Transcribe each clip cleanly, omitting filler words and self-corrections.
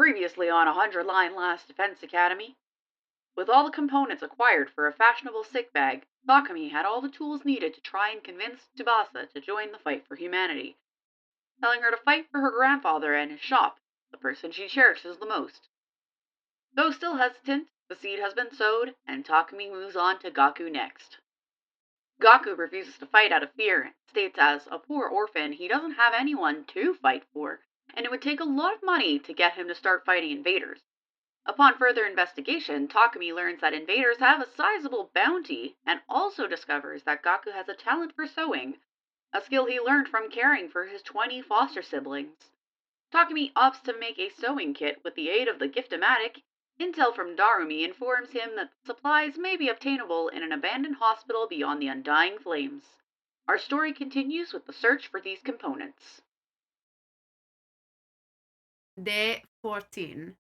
Previously on 100-Line Last Defense Academy. With all the components acquired for a fashionable sick bag, Takumi had all the tools needed to try and convince Tsubasa to join the fight for humanity, telling her to fight for her grandfather and his shop, the person she cherishes the most. Though still hesitant, the seed has been sowed, and Takumi moves on to Gaku next. Gaku refuses to fight out of fear, and states as a poor orphan he doesn't have anyone to fight for, and it would take a lot of money to get him to start fighting invaders. Upon further investigation, Takumi learns that invaders have a sizable bounty, and also discovers that Gaku has a talent for sewing, a skill he learned from caring for his 20 foster siblings. Takumi opts to make a sewing kit with the aid of the Gift-O-Matic. Intel from Darumi informs him that supplies may be obtainable in an abandoned hospital beyond the undying flames. Our story continues with the search for these components. Day 14.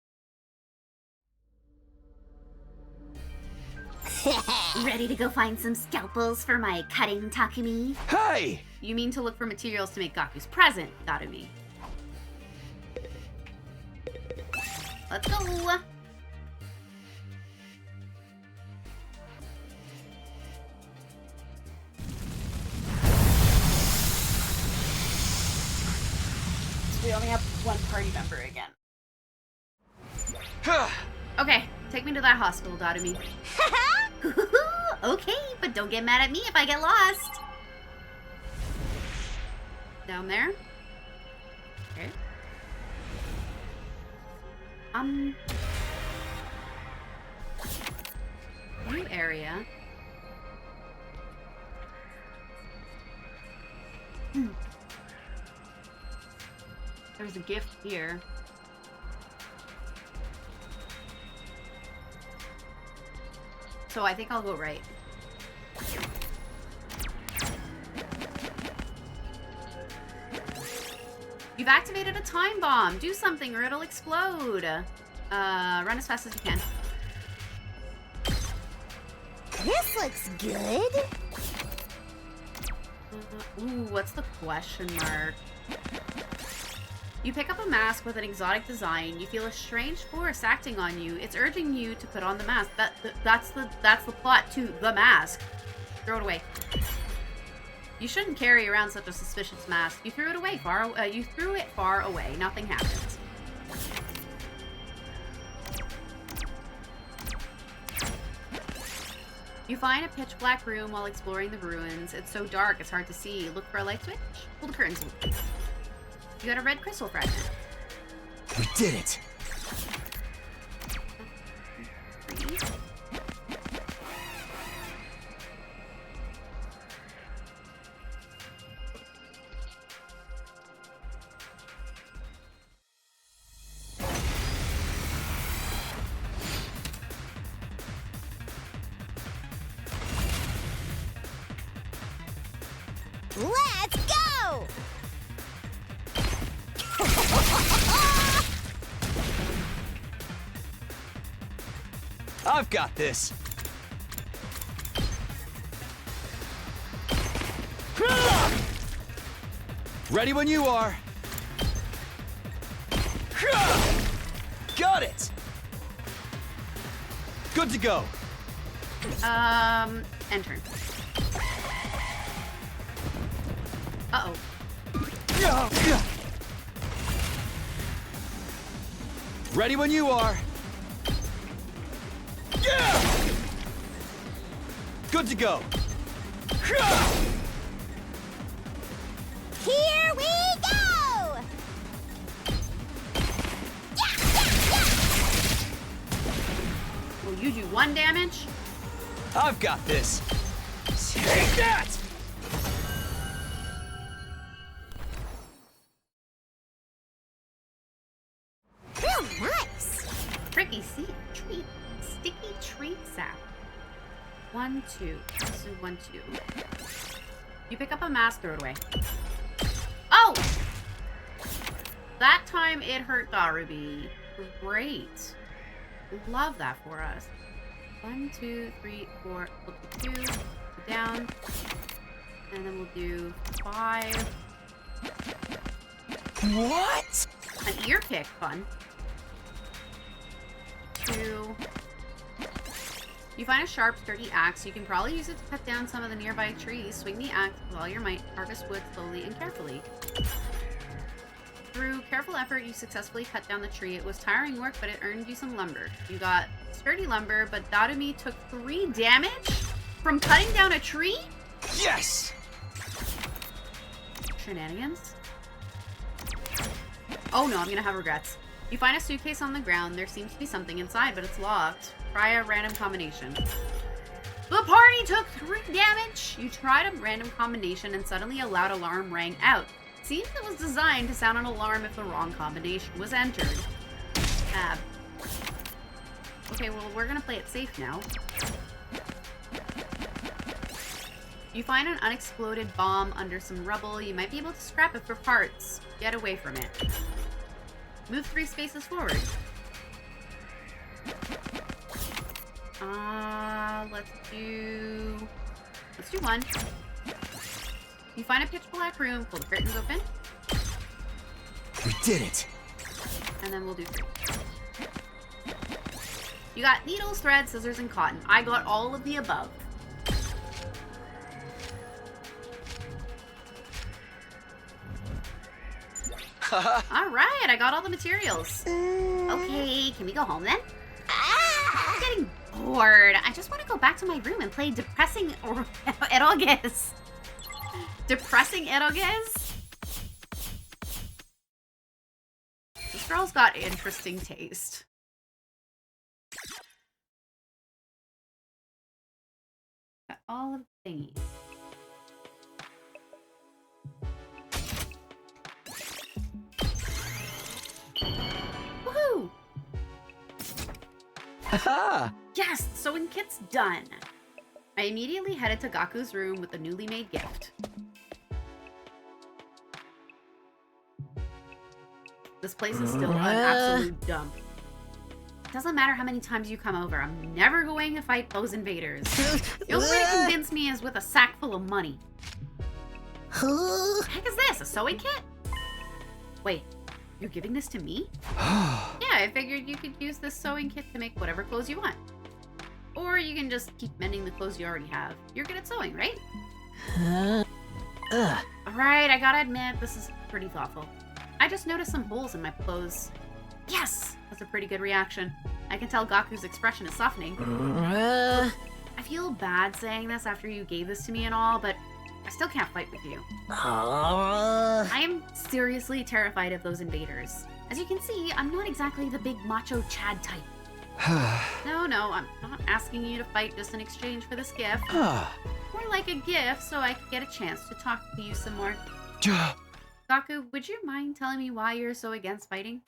Ready to go find some scalpels for my cutting, Takumi? Hey! You mean to look for materials to make Gaku's present, Darumi. Let's go! We only have one party member again. Okay, take me to that hospital, Darumi. Okay, but don't get mad at me if I get lost. Down there. Okay. New area. There's a gift here. So I think I'll go right. You've activated a time bomb. Do something or it'll explode. Run as fast as you can. This looks good. Ooh, what's the question mark? You pick up a mask with an exotic design. You feel a strange force acting on you. It's urging you to put on the mask. That's the plot to the mask. Throw it away. You shouldn't carry around such a suspicious mask. You threw it away you threw it far away. Nothing happened. You find a pitch black room while exploring the ruins. It's so dark, it's hard to see. Look for a light switch. Pull the curtains open. You got a red crystal fragment. We did it! Let's go! I've got this! Ready when you are! Got it! Good to go! Enter. Uh-oh. Ready when you are! Good to go! Here we go! Will you do 1 damage? I've got this! Take that! Nice! Tricky treat. Sticky treat sap. 1, 2. Let's do 1, 2. You pick up a mask, throw it away. Oh! That time it hurt Darumi. Great. Love that for us. 1, 2, 3, 4. We'll do 2. Down. And then we'll do 5. What? An ear pick, fun. 2. You find a sharp, sturdy axe. You can probably use it to cut down some of the nearby trees. Swing the axe with all your might. Harvest wood slowly and carefully. Through careful effort, you successfully cut down the tree. It was tiring work, but it earned you some lumber. You got sturdy lumber, but Dadumi took 3 damage from cutting down a tree? Yes! Shenanigans? Oh no, I'm gonna have regrets. You find a suitcase on the ground. There seems to be something inside, but it's locked. Try a random combination. The party took 3 damage! You tried a random combination and suddenly a loud alarm rang out. Seems it was designed to sound an alarm if the wrong combination was entered. Okay, well, we're gonna play it safe now. You find an unexploded bomb under some rubble. You might be able to scrap it for parts. Get away from it. Move 3 spaces forward. Let's do 1. You find a pitch black room. Pull the curtains open. We did it! And then we'll do 3. You got needles, thread, scissors, and cotton. I got all of the above. Alright, I got all the materials. Okay, can we go home then? I'm getting bored. I just want to go back to my room and play depressing eroges. Depressing eroges? This girl's got interesting taste. Got all of the thingies. Woohoo! Haha! Yes, the sewing kit's done. I immediately headed to Gaku's room with the newly made gift. This place is still an absolute dump. Doesn't matter how many times you come over, I'm never going to fight those invaders. The only way to convince me is with a sack full of money. What the heck is this? A sewing kit? Wait, you're giving this to me? Yeah, I figured you could use this sewing kit to make whatever clothes you want. Or you can just keep mending the clothes you already have. You're good at sewing, right? Alright, I gotta admit, this is pretty thoughtful. I just noticed some holes in my clothes. Yes! That's a pretty good reaction. I can tell Gaku's expression is softening. I feel bad saying this after you gave this to me and all, but I still can't fight with you. I am seriously terrified of those invaders. As you can see, I'm not exactly the big macho Chad type. No, I'm not asking you to fight just in exchange for this gift. More like a gift so I can get a chance to talk to you some more. Gaku, would you mind telling me why you're so against fighting?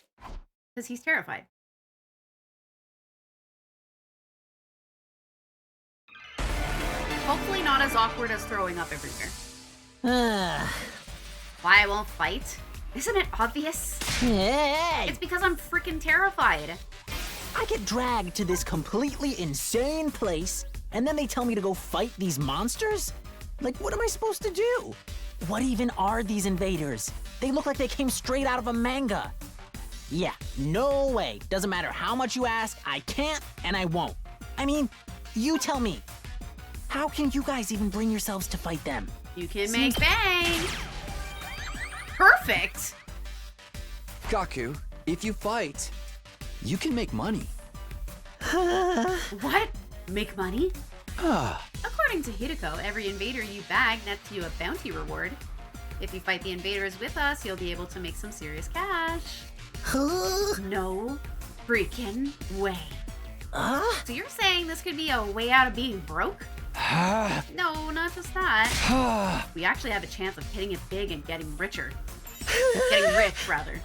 Because he's terrified. Hopefully not as awkward as throwing up everywhere. Why I won't fight? Isn't it obvious? Hey! It's because I'm freaking terrified. I get dragged to this completely insane place, and then they tell me to go fight these monsters? Like, what am I supposed to do? What even are these invaders? They look like they came straight out of a manga. Yeah, no way. Doesn't matter how much you ask, I can't and I won't. I mean, you tell me. How can you guys even bring yourselves to fight them? You can make bang! Perfect! Gaku, if you fight, you can make money. What? Make money? According to Hideko, every invader you bag nets you a bounty reward. If you fight the invaders with us, you'll be able to make some serious cash. No freaking way. So you're saying this could be a way out of being broke? No, not just that. We actually have a chance of hitting it big and getting richer. Getting rich, rather.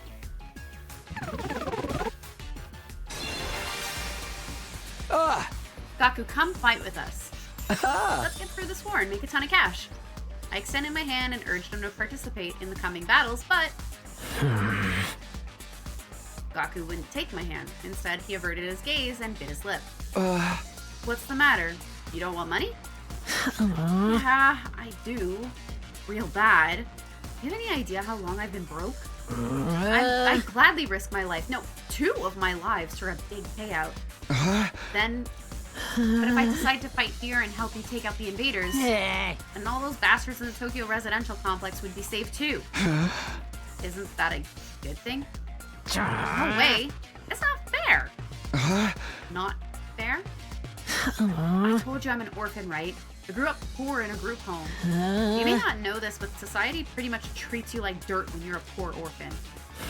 Gaku, come fight with us. Let's get through this war and make a ton of cash. I extended my hand and urged him to participate in the coming battles, but Gaku wouldn't take my hand. Instead, he averted his gaze and bit his lip. What's the matter? You don't want money? Yeah, I do. Real bad. Do you have any idea how long I've been broke? I'd gladly risk my life. No, 2 of my lives for a big payout. Then, but if I decide to fight here and help you take out the invaders, then all those bastards in the Tokyo residential complex would be saved too. Isn't that a good thing? No way. It's not fair. Not fair? I told you I'm an orphan, right? I grew up poor in a group home. You may not know this, but society pretty much treats you like dirt when you're a poor orphan.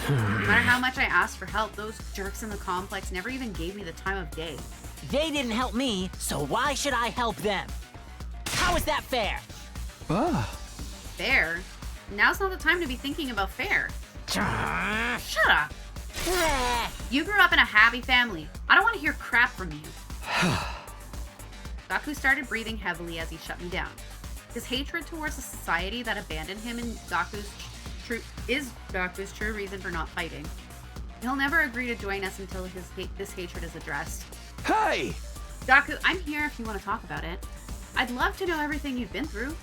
No matter how much I asked for help, those jerks in the complex never even gave me the time of day. They didn't help me, so why should I help them? How is that fair? Fair? Now's not the time to be thinking about fair. Shut up. You grew up in a happy family. I don't want to hear crap from you. Gaku started breathing heavily as he shut me down. His hatred towards the society that abandoned him is Gaku's true reason for not fighting. He'll never agree to join us until this hatred is addressed. Hey! Gaku, I'm here if you want to talk about it. I'd love to know everything you've been through.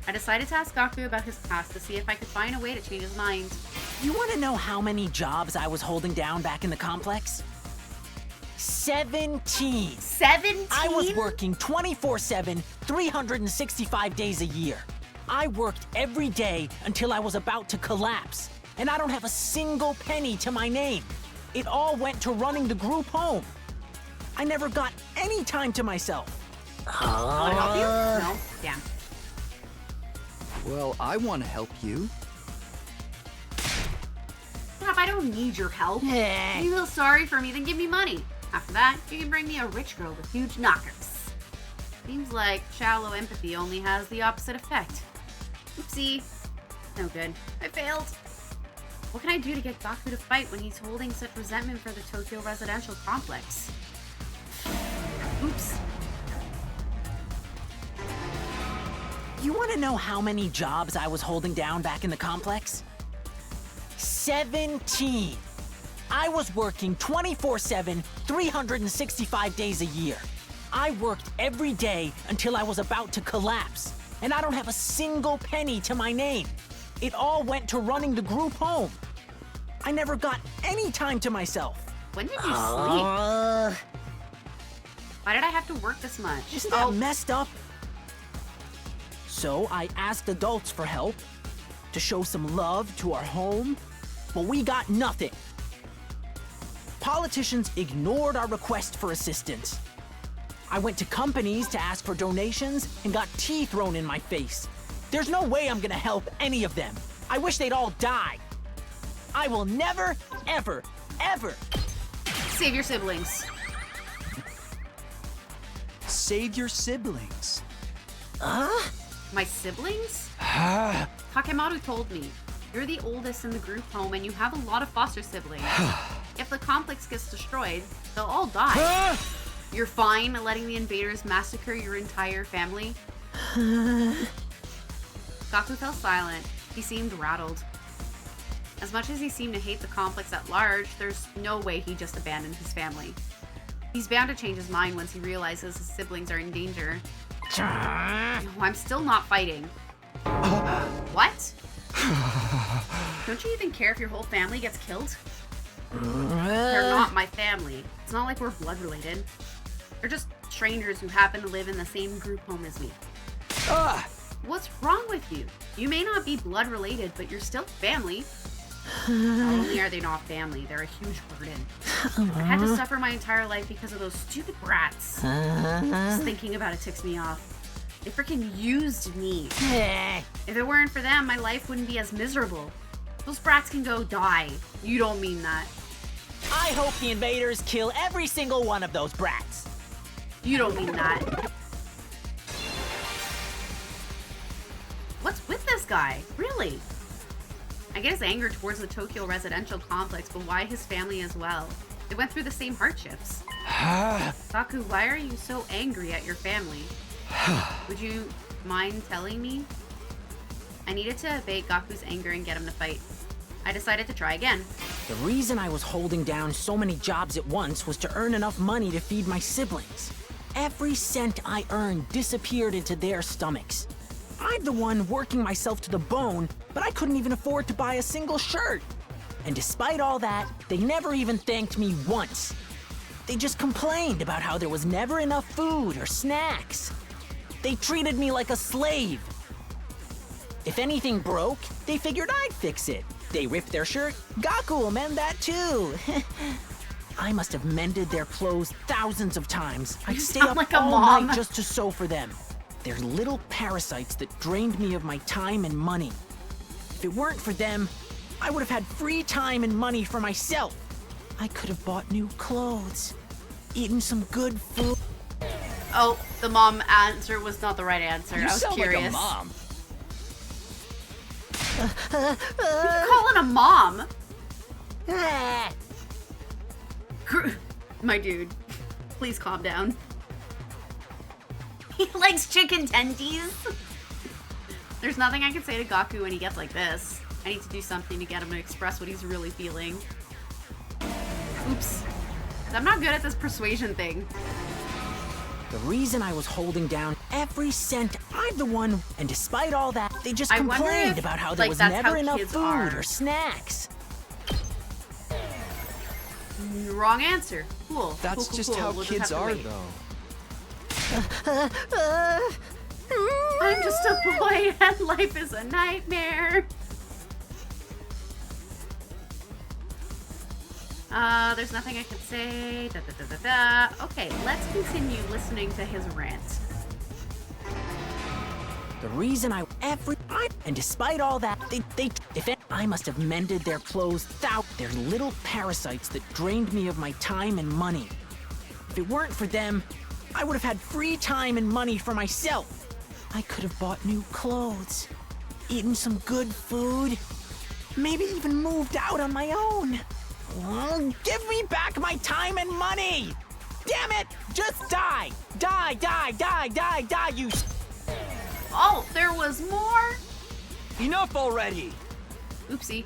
I decided to ask Gaku about his past to see if I could find a way to change his mind. You want to know how many jobs I was holding down back in the complex? 17. 17? I was working 24/7, 365 days a year. I worked every day until I was about to collapse, and I don't have a single penny to my name. It all went to running the group home. I never got any time to myself. Want to help you? No? Damn. Well, I want to help you. Crap, I don't need your help. If you feel sorry for me, then give me money. After that, you can bring me a rich girl with huge knockers. Seems like shallow empathy only has the opposite effect. Oopsie. No good. I failed. What can I do to get Gaku to fight when he's holding such resentment for the Tokyo residential complex? Oops. You want to know how many jobs I was holding down back in the complex? 17. I was working 24/7, 365 days a year. I worked every day until I was about to collapse, and I don't have a single penny to my name. It all went to running the group home. I never got any time to myself. When did you sleep? Why did I have to work this much? Isn't that messed up? So I asked adults for help, to show some love to our home, but we got nothing. Politicians ignored our request for assistance. I went to companies to ask for donations and got tea thrown in my face. There's no way I'm gonna help any of them. I wish they'd all die. I will never, ever, ever Save your siblings. Save your siblings. My siblings? Takemaru told me. You're the oldest in the group home and you have a lot of foster siblings. If the complex gets destroyed, they'll all die. You're fine letting the invaders massacre your entire family? Gaku fell silent. He seemed rattled. As much as he seemed to hate the complex at large, there's no way he just abandoned his family. He's bound to change his mind once he realizes his siblings are in danger. No, I'm still not fighting. What? Don't you even care if your whole family gets killed? They're not my family. It's not like we're blood related. They're just strangers who happen to live in the same group home as me. What's wrong with you? You may not be blood related, but you're still family. Not only are they not family, they're a huge burden. I had to suffer my entire life because of those stupid brats. Just thinking about it ticks me off. They freaking used me. If it weren't for them, my life wouldn't be as miserable. Those brats can go die. You don't mean that. I hope the invaders kill every single one of those brats. You don't mean that. What's with this guy? Really? I get his anger towards the Tokyo residential complex, but why his family as well? They went through the same hardships. Gaku, why are you so angry at your family? Would you mind telling me? I needed to abate Gaku's anger and get him to fight. I decided to try again. The reason I was holding down so many jobs at once was to earn enough money to feed my siblings. Every cent I earned disappeared into their stomachs. I'm the one working myself to the bone, but I couldn't even afford to buy a single shirt. And despite all that, they never even thanked me once. They just complained about how there was never enough food or snacks. They treated me like a slave. If anything broke, they figured I'd fix it. They ripped their shirt, Gaku will mend that too. I must have mended their clothes thousands of times. I'd stay up like a all mom. night just to sew for them. They're little parasites that drained me of my time and money. If it weren't for them, I would have had free time and money for myself. I could have bought new clothes, eaten some good food. Oh, the mom answer was not the right answer. You I was sound curious. like a mom. You calling a mom? My dude, please calm down. He likes chicken tendies. There's nothing I can say to Gaku when he gets like this. I need to do something to get him to express what he's really feeling. Oops. I'm not good at this persuasion thing. The reason I was holding down every cent, I'm the one, and despite all that, they just I wonder complained if, about how there like, was that's never how enough kids food are. or snacks. Wrong answer. Cool. That's cool, just cool. how We'll just kids have to are, wait. though. I'm just a boy and life is a nightmare. There's nothing I can say. Da, da, da, da, da. Okay, let's continue listening to his rant. The reason and despite all that, I must have mended their clothes they're little parasites that drained me of my time and money. If it weren't for them, I would have had free time and money for myself. I could have bought new clothes, eaten some good food, maybe even moved out on my own. Give me back my time and money! Damn it! Just die! Die, die, die, die, die, you Oh, there was more? Enough already! Oopsie.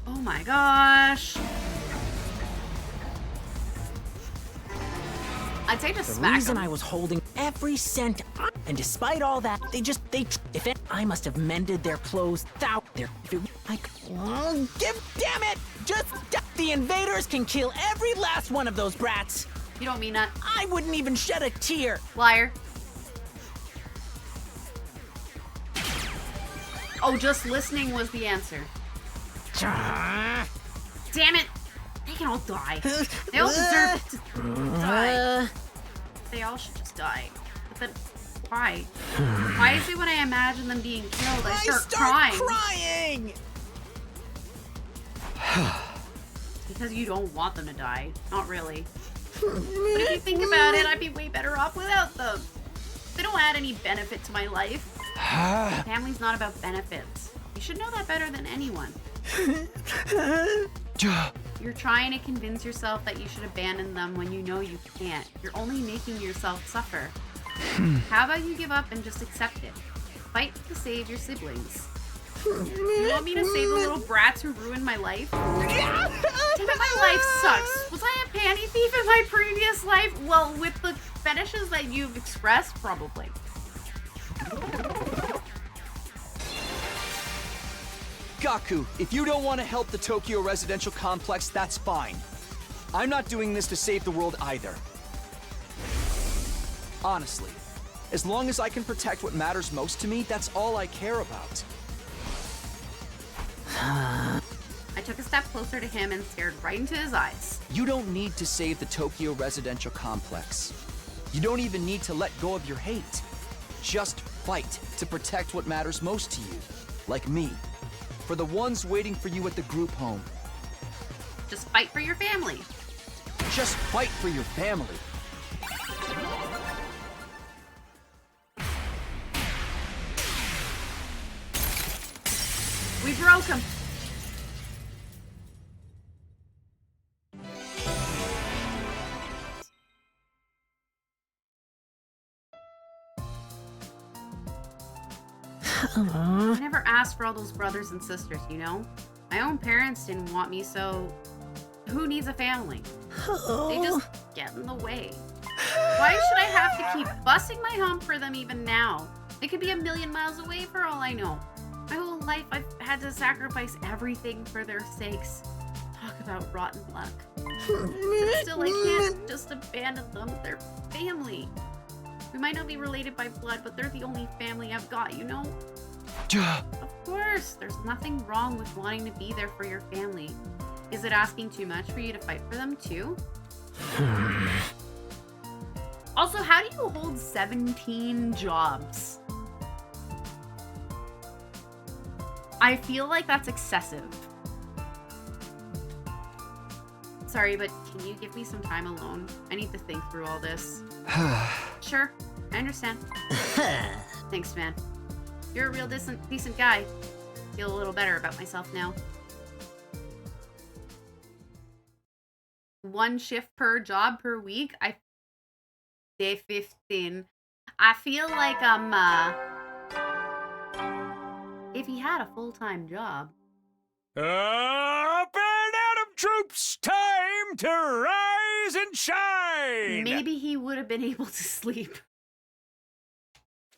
Oh my gosh. I'd say just The smack reason him. I was holding every cent, and despite all that, I must have mended their clothes damn it! The invaders can kill every last one of those brats. You don't mean that. I wouldn't even shed a tear. Liar. Oh, just listening was the answer. Damn it! They can all die. They all deserve to die. They all should just die. But then, why? Why is it when I imagine them being killed, I start crying? Because you don't want them to die. Not really. But if you think about it, I'd be way better off without them. They don't add any benefit to my life. Family's not about benefits. You should know that better than anyone. You're trying to convince yourself that you should abandon them when you know you can't. You're only making yourself suffer. How about you give up and just accept it? Fight to save your siblings. You want me to save the little brats who ruined my life? Damn it, my life sucks. Was I a panty thief in my previous life? Well, with the fetishes that you've expressed, probably. Gaku, if you don't want to help the Tokyo residential complex, that's fine. I'm not doing this to save the world either. Honestly, as long as I can protect what matters most to me, that's all I care about. I took a step closer to him and stared right into his eyes. You don't need to save the Tokyo residential complex. You don't even need to let go of your hate. Just fight to protect what matters most to you. Like me. For the ones waiting for you at the group home. Just fight for your family. Just fight for your family. We broke him. I never asked for all those brothers and sisters, you know? My own parents didn't want me, so who needs a family? They just get in the way. Why should I have to keep busting my hump for them even now? It could be a million miles away for all I know. My whole life I've had to sacrifice everything for their sakes. Talk about rotten luck. But still, I can't just abandon them. They're family. We might not be related by blood, but they're the only family I've got, you know? Of course, there's nothing wrong with wanting to be there for your family. Is it asking too much for you to fight for them too? Also, how do you hold 17 jobs? I feel like that's excessive. Sorry, but can you give me some time alone? I need to think through all this. Sure, I understand. Thanks, man. You're a real decent guy. Feel a little better about myself now. 1 shift per job per week. Day 15. I feel like if he had a full-time job. Up and Adam troops, time to rise and shine! Maybe he would have been able to sleep.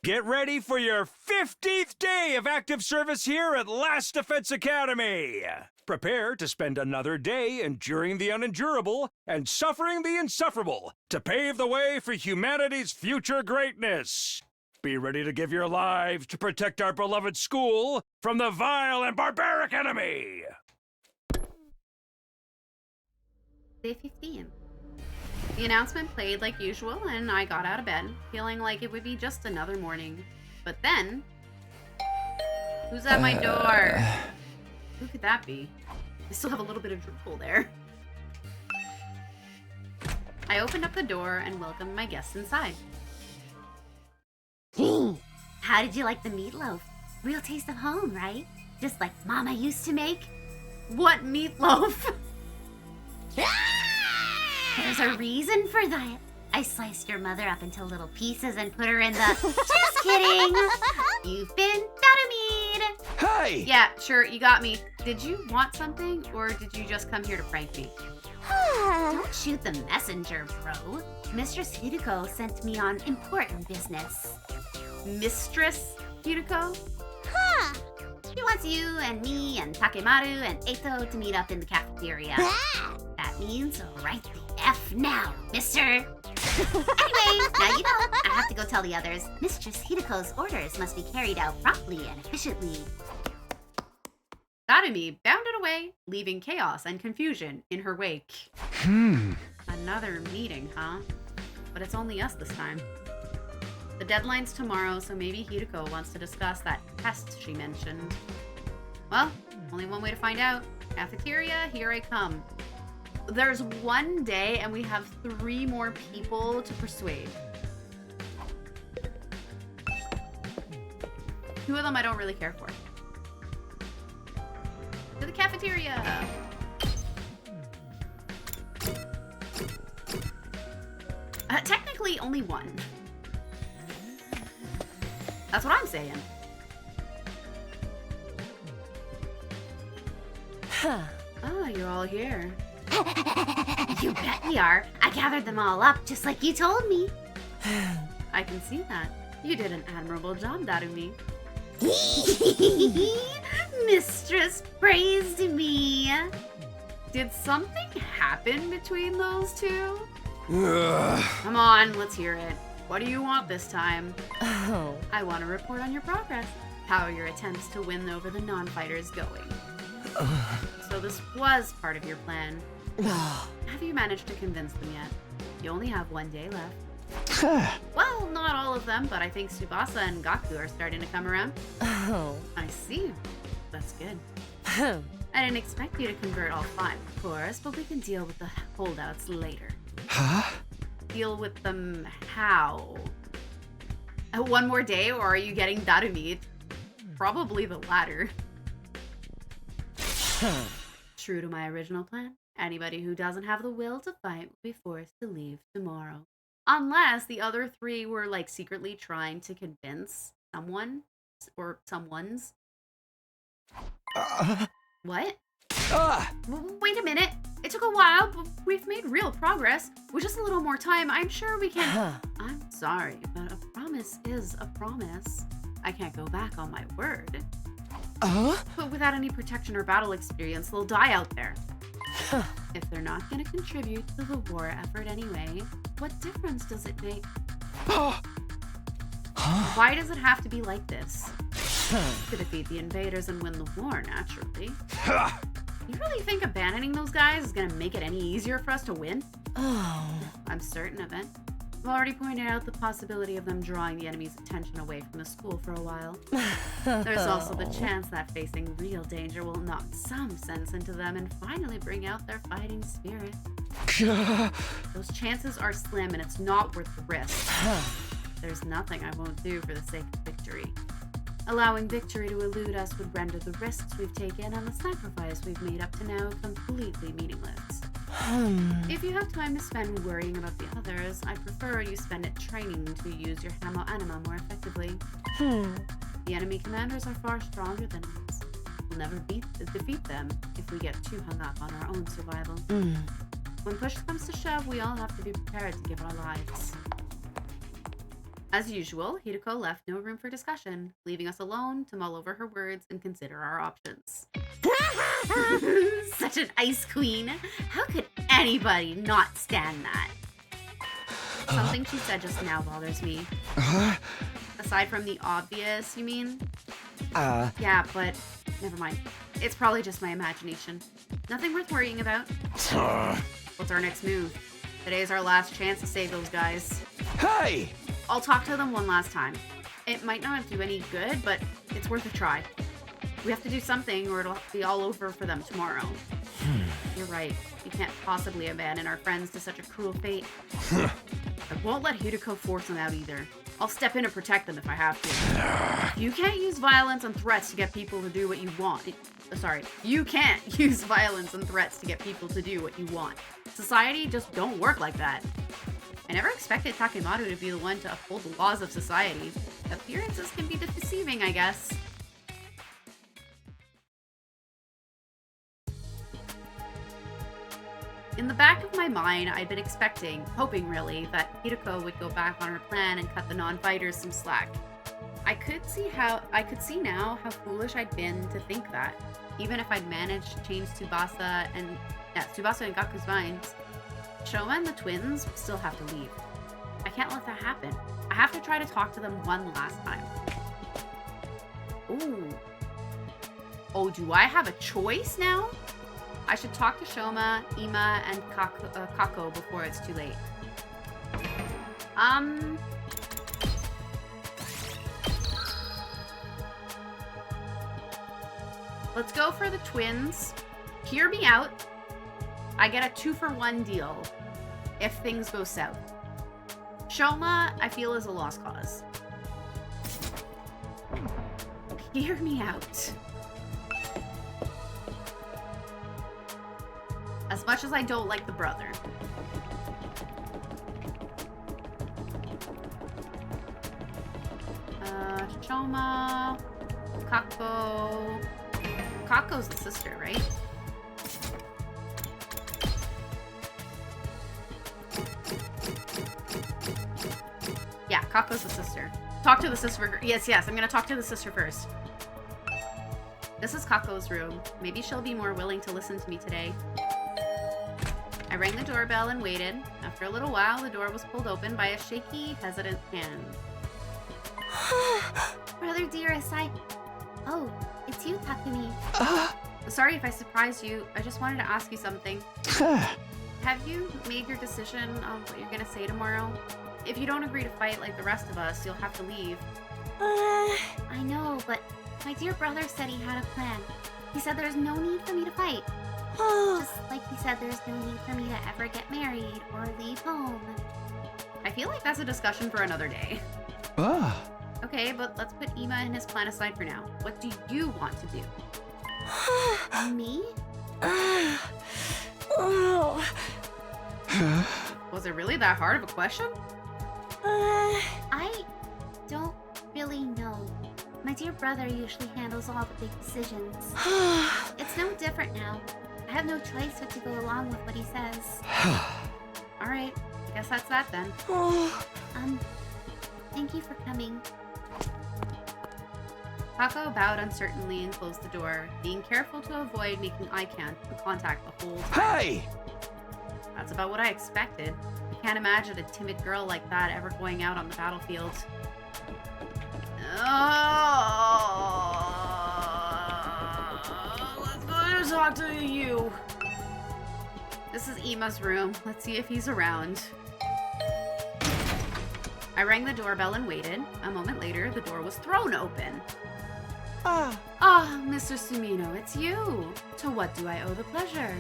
Get ready for your 50th day of active service here at Last Defense Academy. Prepare to spend another day enduring the unendurable and suffering the insufferable to pave the way for humanity's future greatness. Be ready to give your lives to protect our beloved school from the vile and barbaric enemy. Day 15. The announcement played like usual, and I got out of bed, feeling like it would be just another morning. But then... Who's at my door? Who could that be? I still have a little bit of drool there. I opened up the door and welcomed my guests inside. How did you like the meatloaf? Real taste of home, right? Just like Mama used to make. What meatloaf? There's a reason for that. I sliced your mother up into little pieces and put her in the... Just kidding. You've been Datamid. Hey! Yeah, sure, you got me. Did you want something, or did you just come here to prank me? Don't shoot the messenger, bro. Mistress Hideko sent me on important business. Mistress Yuriko? She wants you and me and Takemaru and Eito to meet up in the cafeteria. That means right the F now, mister. Anyway, now you know. I have to go tell the others. Mistress Hideko's orders must be carried out promptly and efficiently. Tatumi bounded away, leaving chaos and confusion in her wake. Another meeting, huh? But it's only us this time. The deadline's tomorrow, so maybe Hideko wants to discuss that test she mentioned. Well, only one way to find out. Cafeteria, here I come. There's 1 day, and we have 3 more people to persuade. 2 of them I don't really care for. To the cafeteria! Technically, only 1. That's what I'm saying. Oh, you're all here. You bet we are. I gathered them all up just like you told me. I can see that. You did an admirable job, Darumi. Mistress praised me. Did something happen between those 2? Come on, let's hear it. What do you want this time? Oh. I want to report on your progress. How are your attempts to win over the non-fighters going? So this was part of your plan. Have you managed to convince them yet? You only have 1 day left. Well, not all of them, but I think Tsubasa and Gaku are starting to come around. Oh. I see. That's good. I didn't expect you to convert all 5, of course, but we can deal with the holdouts later. Huh? Deal with them how? 1 more day, or are you getting Darumi? Probably the latter. True to my original plan, anybody who doesn't have the will to fight will be forced to leave tomorrow. Unless the other 3 were like secretly trying to convince someone or someone's. What? Wait a minute. It took a while, but we've made real progress. With just a little more time, I'm sure we can... I'm sorry, but a promise is a promise. I can't go back on my word. But without any protection or battle experience, they'll die out there. If they're not going to contribute to the war effort anyway, what difference does it make? Why does it have to be like this? To defeat the invaders and win the war, naturally. You really think abandoning those guys is gonna make it any easier for us to win? I'm certain of it. I've already pointed out the possibility of them drawing the enemy's attention away from the school for a while. There's also the chance that facing real danger will knock some sense into them and finally bring out their fighting spirit. Those chances are slim and it's not worth the risk. There's nothing I won't do for the sake of victory. Allowing victory to elude us would render the risks we've taken and the sacrifice we've made up to now completely meaningless. If you have time to spend worrying about the others, I prefer you spend it training to use your Hamo Anima more effectively. The enemy commanders are far stronger than us. We'll never defeat them if we get too hung up on our own survival. When push comes to shove, we all have to be prepared to give our lives. As usual, Hideko left no room for discussion, leaving us alone to mull over her words and consider our options. Such an ice queen. How could anybody not stand that? Something she said just now bothers me. Aside from the obvious, you mean? Yeah, but never mind. It's probably just my imagination. Nothing worth worrying about. What's our next move? Today's our last chance to save those guys. Hey! I'll talk to them one last time. It might not do any good, but it's worth a try. We have to do something or it'll be all over for them tomorrow. You're right. We can't possibly abandon our friends to such a cruel fate. I won't let Hideko force them out either. I'll step in and protect them if I have to. You can't use violence and threats to get people to do what you want. You can't use violence and threats to get people to do what you want. Society just don't work like that. I never expected Takemaru to be the one to uphold the laws of society. Appearances can be deceiving, I guess. In the back of my mind, I'd been hoping really, that Hideko would go back on her plan and cut the non-fighters some slack. I could see now how foolish I'd been to think that. Even if I'd managed to change Tsubasa and Gaku's minds, Shoma and the twins still have to leave. I can't let that happen. I have to try to talk to them one last time. Ooh. Oh, do I have a choice now? I should talk to Shoma, Ima, and Kako before it's too late. Let's go for the twins. Hear me out. I get a 2-for-1 deal if things go south. Shoma, I feel, is a lost cause. Hear me out. As much as I don't like the brother. Shoma, Kako. Kako's the sister, right? Yeah, Kako's the sister. Talk to the sister. Yes, I'm gonna talk to the sister first. This is Kako's room. Maybe she'll be more willing to listen to me today. I rang the doorbell and waited. After a little while, the door was pulled open by a shaky, hesitant hand. Brother dearest, Oh, it's you, Takumi. Sorry if I surprised you. I just wanted to ask you something. Have you made your decision on what you're gonna say tomorrow? If you don't agree to fight like the rest of us, you'll have to leave. I know, but my dear brother said he had a plan. He said there's no need for me to fight. Just like he said there's no need for me to ever get married or leave home. I feel like that's a discussion for another day. Okay, but let's put Ima and his plan aside for now. What do you want to do? Me? Was it really that hard of a question? I don't really know. My dear brother usually handles all the big decisions. It's no different now. I have no choice but to go along with what he says. Alright, I guess that's that then. Thank you for coming. Taco bowed uncertainly and closed the door, being careful to avoid making eye contact the whole time. Hey! That's about what I expected. I can't imagine a timid girl like that ever going out on the battlefield. Let's go and talk to you. This is Ima's room. Let's see if he's around. I rang the doorbell and waited. A moment later, the door was thrown open. Mr. Sumino, it's you. To what do I owe the pleasure?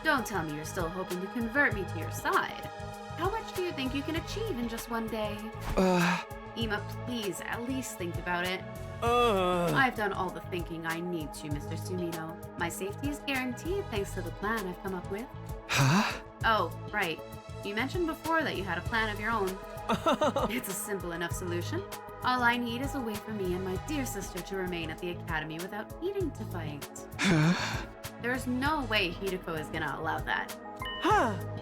Don't tell me you're still hoping to convert me to your side. How much do you think you can achieve in just one day? Ima, please, at least think about it. I've done all the thinking I need to, Mr. Sumino. My safety is guaranteed thanks to the plan I've come up with. Huh? Oh, right. You mentioned before that you had a plan of your own. It's a simple enough solution. All I need is a way for me and my dear sister to remain at the academy without needing to fight. There's no way Hideko is gonna allow that.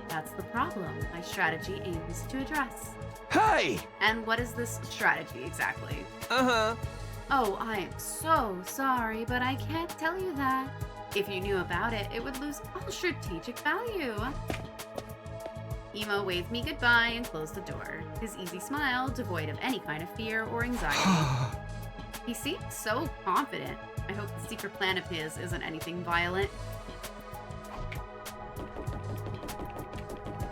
That's the problem my strategy aims to address. Hey! And what is this strategy exactly? Oh, I am so sorry, but I can't tell you that. If you knew about it, it would lose all strategic value. Emo waved me goodbye and closed the door, his easy smile devoid of any kind of fear or anxiety. He seemed so confident. I hope the secret plan of his isn't anything violent.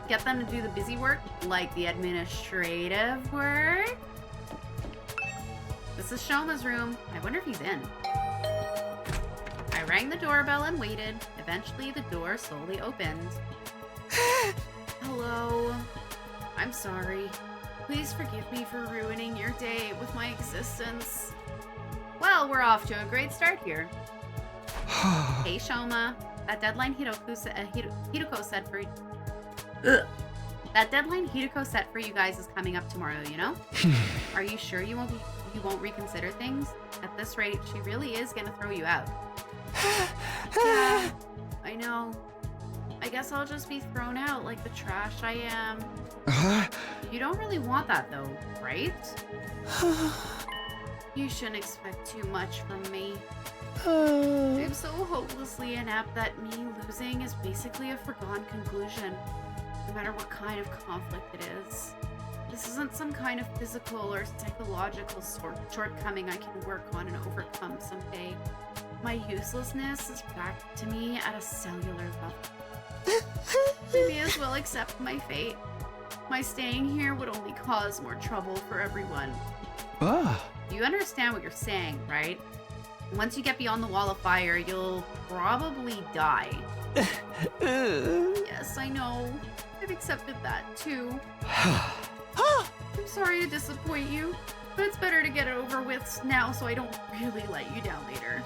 Get them to do the busy work, like the administrative work? This is Shoma's room. I wonder if he's in. I rang the doorbell and waited. Eventually, the door slowly opened. Hello. I'm sorry. Please forgive me for ruining your day with my existence. Well, we're off to a great start here. Hey, Shoma. That deadline Hideko set for that deadline Hideko set for you guys is coming up tomorrow, you know? Are you sure you won't reconsider things? At this rate, she really is gonna throw you out. Yeah, I know. I guess I'll just be thrown out like the trash I am. You don't really want that though, right? You shouldn't expect too much from me. I'm so hopelessly inept that me losing is basically a foregone conclusion, no matter what kind of conflict it is. This isn't some kind of physical or psychological shortcoming I can work on and overcome someday. My uselessness is back to me at a cellular level. I may as well accept my fate. My staying here would only cause more trouble for everyone. You understand what you're saying, right? Once you get beyond the wall of fire, you'll probably die. Yes, I know. I've accepted that too. I'm sorry to disappoint you, but it's better to get it over with now so I don't really let you down later.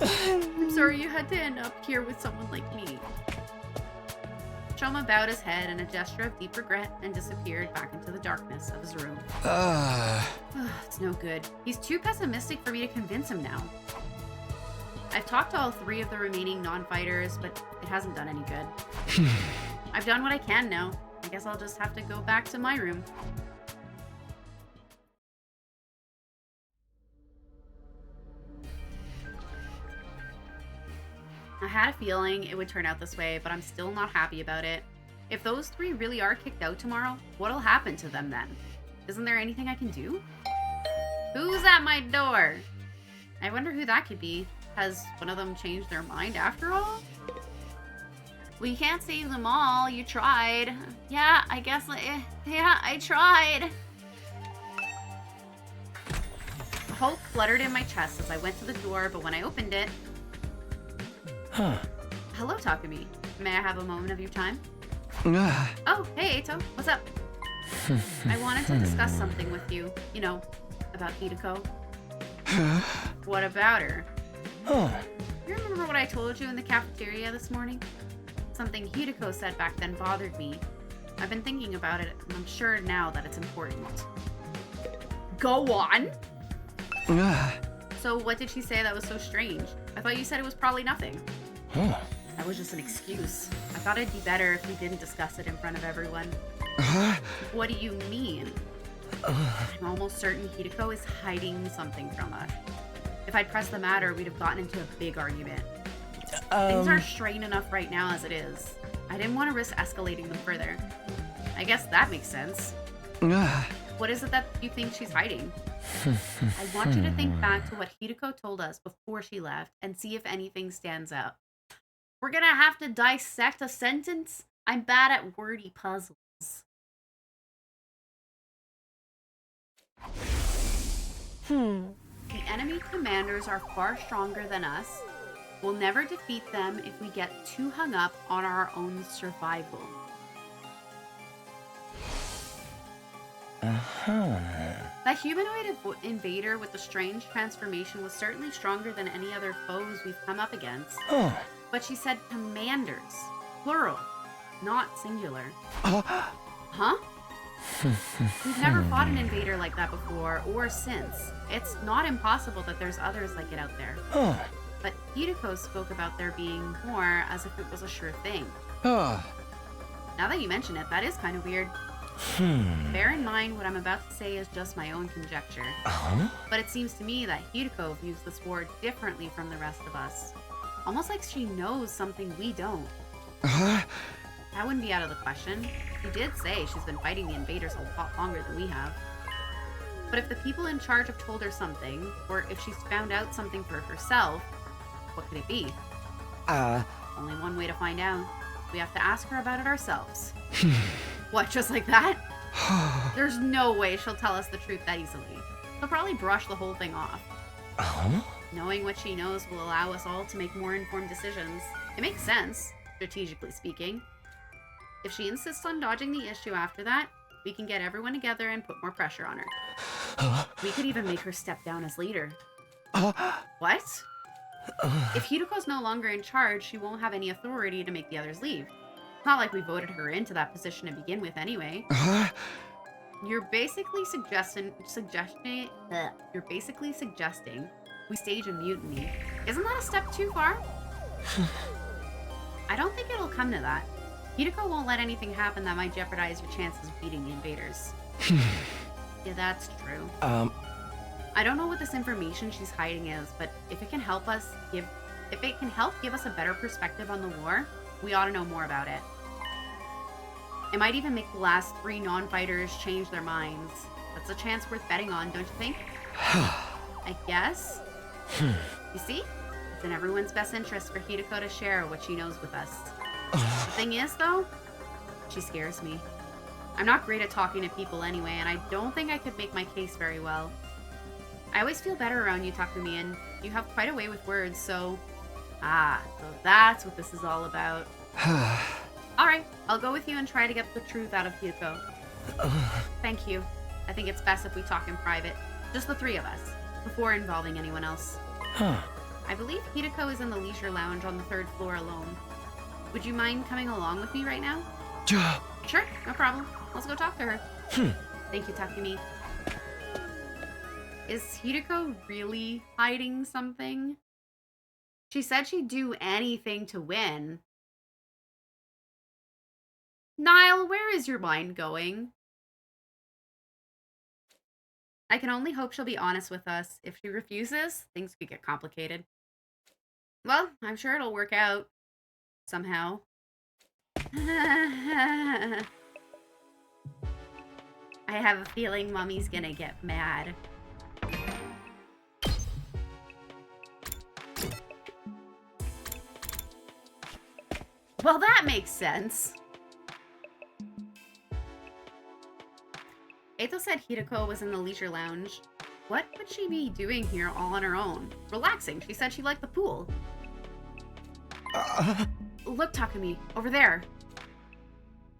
I'm sorry you had to end up here with someone like me. Shoma bowed his head in a gesture of deep regret and disappeared back into the darkness of his room. It's no good. He's too pessimistic for me to convince him now. I've talked to all 3 of the remaining non-fighters, but it hasn't done any good. I've done what I can now. I guess I'll just have to go back to my room. I had a feeling it would turn out this way, but I'm still not happy about it. If those 3 really are kicked out tomorrow, what'll happen to them then? Isn't there anything I can do? Who's at my door? I wonder who that could be. Has one of them changed their mind after all? Well, you can't save them all. You tried. Yeah, I guess. Yeah, I tried. Hope fluttered in my chest as I went to the door, but when I opened it... Hello, Takumi. May I have a moment of your time? Oh, hey, Eito. What's up? I wanted to discuss something with you. You know, about Hideko. What about her? You remember what I told you in the cafeteria this morning? Something Hideko said back then bothered me. I've been thinking about it, and I'm sure now that it's important. Go on! So what did she say that was so strange? I thought you said it was probably nothing. That was just an excuse. I thought it'd be better if we didn't discuss it in front of everyone. What do you mean? I'm almost certain Hideko is hiding something from us. If I'd pressed the matter, we'd have gotten into a big argument. Things are strained enough right now as it is. I didn't want to risk escalating them further. I guess that makes sense. What is it that you think she's hiding? I want you to think back to what Hideko told us before she left and see if anything stands out. We're gonna have to dissect a sentence? I'm bad at wordy puzzles. The enemy commanders are far stronger than us. We'll never defeat them if we get too hung up on our own survival. That humanoid invader with the strange transformation was certainly stronger than any other foes we've come up against. But she said commanders, plural, not singular. Huh? We've never fought an invader like that before or since. It's not impossible that there's others like it out there. But Hideko spoke about there being more as if it was a sure thing. Now that you mention it, that is kind of weird. Bear in mind what I'm about to say is just my own conjecture. But it seems to me that Hideko views this war differently from the rest of us. Almost like she knows something we don't. That wouldn't be out of the question. She did say she's been fighting the invaders a lot longer than we have. But if the people in charge have told her something, or if she's found out something for herself, what could it be? Only one way to find out. We have to ask her about it ourselves. What, just like that? There's no way she'll tell us the truth that easily. She'll probably brush the whole thing off. Knowing what she knows will allow us all to make more informed decisions. It makes sense, strategically speaking. If she insists on dodging the issue after that, we can get everyone together and put more pressure on her. We could even make her step down as leader. What? If Hideko's no longer in charge, she won't have any authority to make the others leave. It's not like we voted her into that position to begin with anyway. You're basically suggesting we stage a mutiny. Isn't that a step too far? I don't think it'll come to that. Hideko won't let anything happen that might jeopardize your chances of beating the invaders. Yeah, that's true. I don't know what this information she's hiding is, but if it can help give us a better perspective on the war, we ought to know more about it. It might even make the last 3 non-fighters change their minds. That's a chance worth betting on, don't you think? I guess. You see? It's in everyone's best interest for Hideko to share what she knows with us. The thing is, though, she scares me. I'm not great at talking to people anyway, and I don't think I could make my case very well. I always feel better around you, Takumi, and you have quite a way with words, so... so that's what this is all about. Alright, I'll go with you and try to get the truth out of Hideko. Thank you. I think it's best if we talk in private. Just the 3 of us, before involving anyone else. I believe Hideko is in the leisure lounge on the 3rd floor alone. Would you mind coming along with me right now? Sure, no problem. Let's go talk to her. Thank you, Takumi. Is Hideko really hiding something? She said she'd do anything to win. Niall, where is your mind going? I can only hope she'll be honest with us. If she refuses, things could get complicated. Well, I'm sure it'll work out. Somehow. I have a feeling Mommy's gonna get mad. Well, that makes sense. Eito said Hideko was in the leisure lounge. What would she be doing here all on her own? Relaxing. She said she liked the pool. Look, Takumi, over there.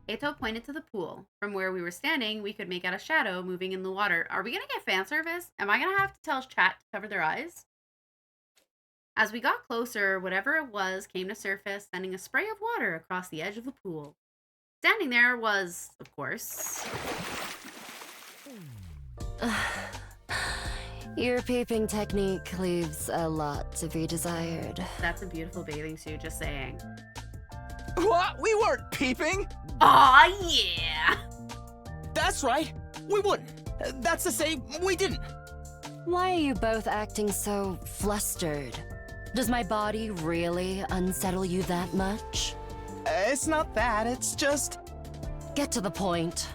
Eito pointed to the pool. From where we were standing, we could make out a shadow moving in the water. Are we gonna get fan service? Am I gonna have to tell chat to cover their eyes? As we got closer, whatever it was came to surface, sending a spray of water across the edge of the pool. Standing there was, of course... Your peeping technique leaves a lot to be desired. That's a beautiful bathing suit, just saying. What? We weren't peeping! Aw, yeah! That's right. We wouldn't. That's to say, we didn't. Why are you both acting so flustered? Does my body really unsettle you that much? It's not that, it's just... Get to the point.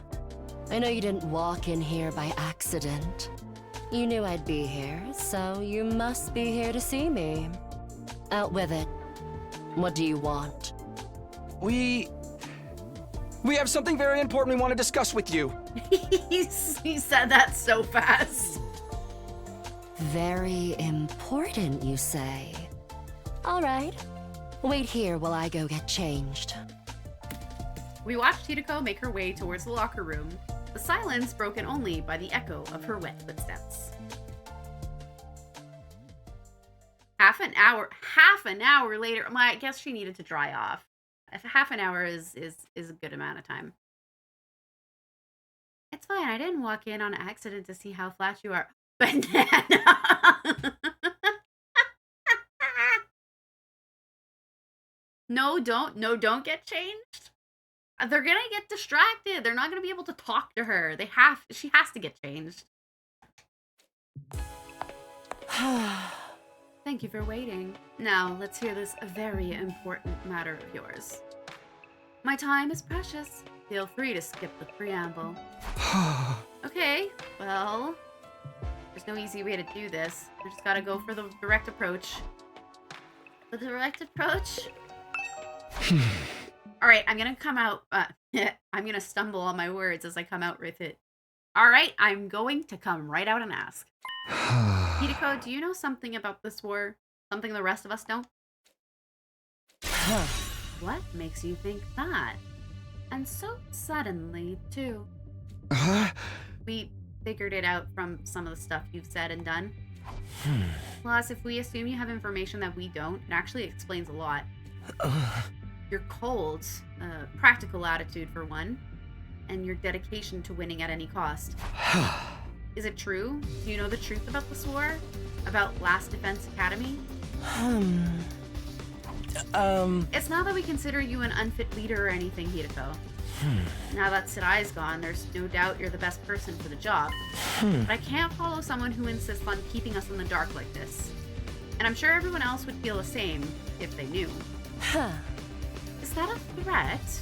I know you didn't walk in here by accident. You knew I'd be here, so you must be here to see me. Out with it. What do you want? We have something very important we want to discuss with you. He said that so fast. Very important, you say? All right. Wait here while I go get changed. We watched Hideko make her way towards the locker room, the silence broken only by the echo of her wet footsteps. Half an hour later, I guess she needed to dry off. Half an hour is a good amount of time. It's fine, I didn't walk in on accident to see how flat you are. Banana! No, don't get changed. They're gonna get distracted. They're not gonna be able to talk to her. She has to get changed. Thank you for waiting. Now, let's hear this very important matter of yours. My time is precious. Feel free to skip the preamble. Okay, well, there's no easy way to do this. We just gotta go for the direct approach. The direct approach? Alright, I'm gonna come out, I'm gonna stumble on my words as I come out with it. Alright, I'm going to come right out and ask. Hideko, do you know something about this war? Something the rest of us don't? What makes you think that? And so suddenly, too. We figured it out from some of the stuff you've said and done. Plus, if we assume you have information that we don't, it actually explains a lot. Your cold, practical attitude for one, and your dedication to winning at any cost. Is it true? Do you know the truth about this war? About Last Defense Academy? It's not that we consider you an unfit leader or anything, Hideko. Now that Sirai's gone, there's no doubt you're the best person for the job. But I can't follow someone who insists on keeping us in the dark like this. And I'm sure everyone else would feel the same if they knew. Is that a threat?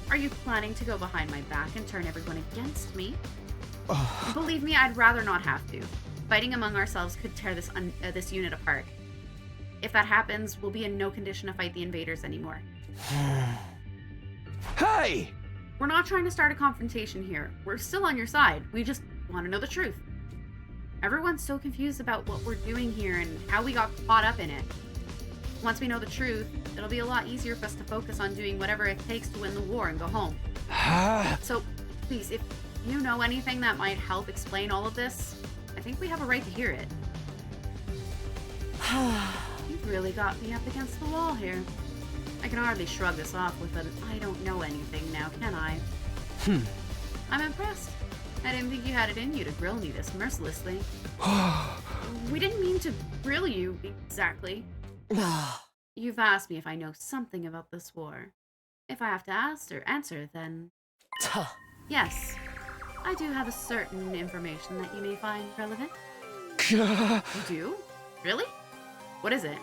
Are you planning to go behind my back and turn everyone against me? Believe me, I'd rather not have to. Fighting among ourselves could tear this unit apart. If that happens, we'll be in no condition to fight the invaders anymore. Hey! We're not trying to start a confrontation here. We're still on your side. We just want to know the truth. Everyone's so confused about what we're doing here and how we got caught up in it. Once we know the truth, it'll be a lot easier for us to focus on doing whatever it takes to win the war and go home. So, please, if you know anything that might help explain all of this, I think we have a right to hear it. You've really got me up against the wall here. I can hardly shrug this off with an I don't know anything now, can I? I'm impressed. I didn't think you had it in you to grill me this mercilessly. We didn't mean to grill you, exactly. You've asked me if I know something about this war. If I have to ask or answer, then... Yes, I do have a certain information that you may find relevant. You do? Really? What is it?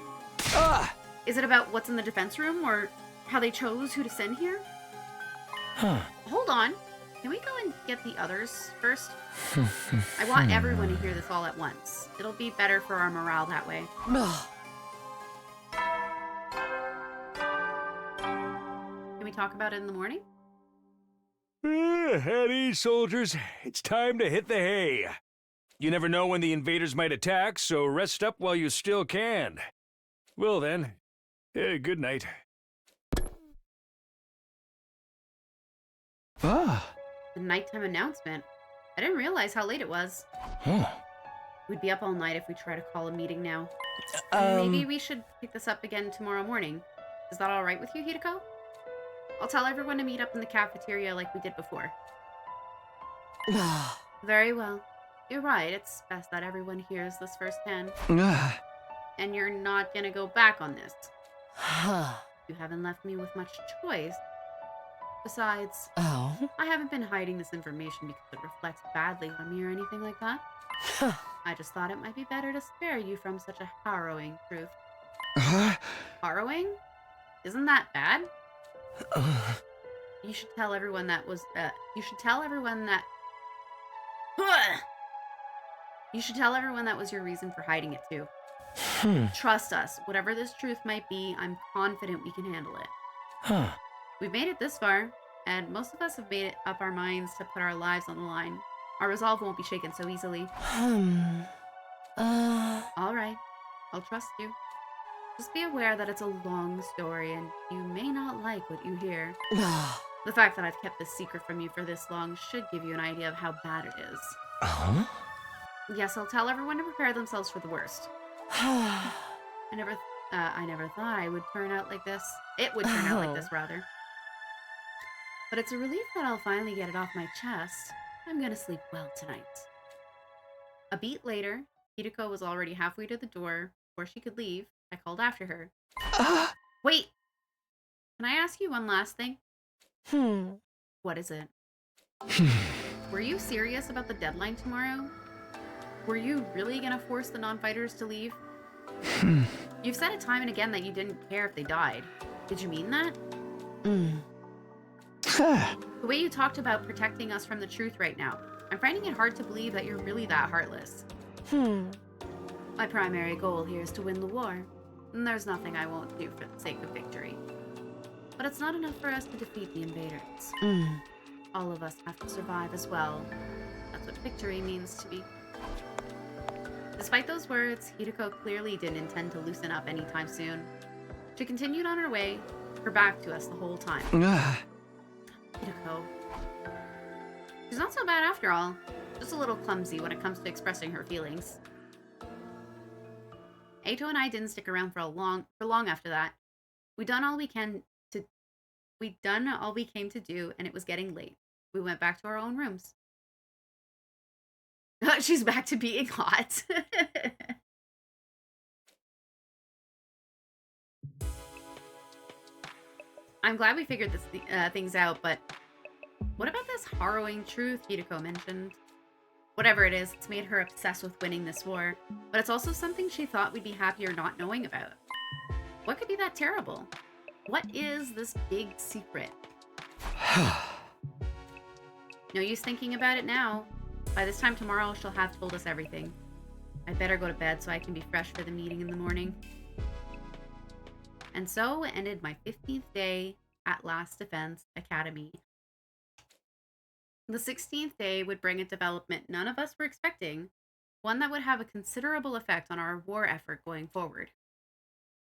Is it about what's in the defense room, or how they chose who to send here? Hold on. Can we go and get the others first? I want everyone to hear this all at once. It'll be better for our morale that way. Can we talk about it in the morning? At ease, soldiers. It's time to hit the hay. You never know when the invaders might attack, so rest up while you still can. Well then, good night. The nighttime announcement. I didn't realize how late it was. We'd be up all night if we try to call a meeting now. Maybe we should pick this up again tomorrow morning. Is that all right with you, Hideko? I'll tell everyone to meet up in the cafeteria like we did before. Very well. You're right, it's best that everyone hears this firsthand. Ugh. And you're not gonna go back on this. You haven't left me with much choice. Besides, Oh? I haven't been hiding this information because it reflects badly on me or anything like that. I just thought it might be better to spare you from such a harrowing truth. Harrowing? Isn't that bad? You should tell everyone that was, you should tell everyone that was your reason for hiding it too. Trust us, whatever this truth might be, I'm confident we can handle it. We've made it this far, and most of us have made up our minds to put our lives on the line. Our resolve won't be shaken so easily. Alright, I'll trust you. Just be aware that it's a long story, and you may not like what you hear. The fact that I've kept this secret from you for this long should give you an idea of how bad it is. Yes, I'll tell everyone to prepare themselves for the worst. I never thought I would turn out like this. It would turn out like this, rather. But it's a relief that I'll finally get it off my chest. I'm gonna sleep well tonight. A beat later, Hideko was already halfway to the door. Before she could leave, I called after her. Wait! Can I ask you one last thing? What is it? Were you serious about the deadline tomorrow? Were you really gonna force the non-fighters to leave? You've said it time and again that you didn't care if they died. Did you mean that? The way you talked about protecting us from the truth right now, I'm finding it hard to believe that you're really that heartless. My primary goal here is to win the war, and there's nothing I won't do for the sake of victory. But it's not enough for us to defeat the invaders. All of us have to survive as well. That's what victory means to me. Despite those words, Hideko clearly didn't intend to loosen up anytime soon. She continued on her way, her back to us the whole time. Hideko. She's not so bad after all. Just a little clumsy when it comes to expressing her feelings. Eito and I didn't stick around for long after that. We'd done all we came to do, and it was getting late. We went back to our own rooms. She's back to being hot. I'm glad we figured this things out, but what about this harrowing truth Hideko mentioned? Whatever it is, it's made her obsessed with winning this war, but it's also something she thought we'd be happier not knowing about. What could be that terrible? What is this big secret? No use thinking about it now. By this time tomorrow, she'll have told us everything. I'd better go to bed so I can be fresh for the meeting in the morning. And so ended my 15th day at Last Defense Academy. The 16th day would bring a development none of us were expecting, one that would have a considerable effect on our war effort going forward.